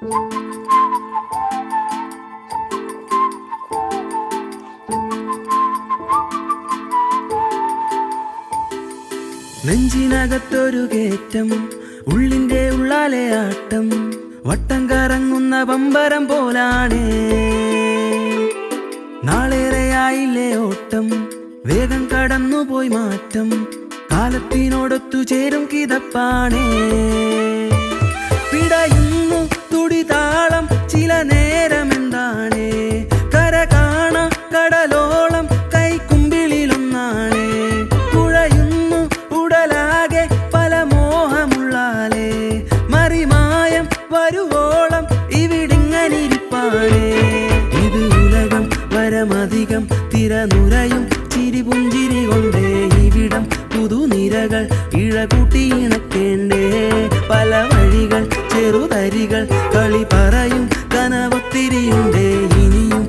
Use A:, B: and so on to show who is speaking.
A: നെഞ്ചിനകത്തൊരു കേറ്റം, ഉള്ളിന്റെ ഉള്ളാലെ ആട്ടം, വട്ടം കറങ്ങുന്ന പമ്പരം പോലാണേ. നാളേറെയായില്ലേ ഓട്ടം, വേഗം കടന്നുപോയി മാറ്റം, കാലത്തിനോടൊത്തു ചേരും കിതപ്പാണേ. പിടയുന്നു തുടിതാളം ചില നേരമെന്താണേ, കര കാണ കടലോളം കൈക്കുമ്പിളിലൊന്നാണേ. കുഴയുന്നു ഉടലാകെ പല മോഹമുള്ളാലേ, മറിമായം വരുവോളം ഇവിടിങ്ങനിരിപ്പാണേ. ഇത് ഉലകം വരമധികം തിരനുരയും ചിരിപുഞ്ചിരി കൊണ്ടേ ഇവിടം പുതുനിരകൾ ഇഴകൂട്ടി ഇണക്കേണ്ടേ. പല വഴികൾ ചെറുതരികൾ കളി പറയും കനവൊത്തിരിയുണ്ടേ ഇനിയും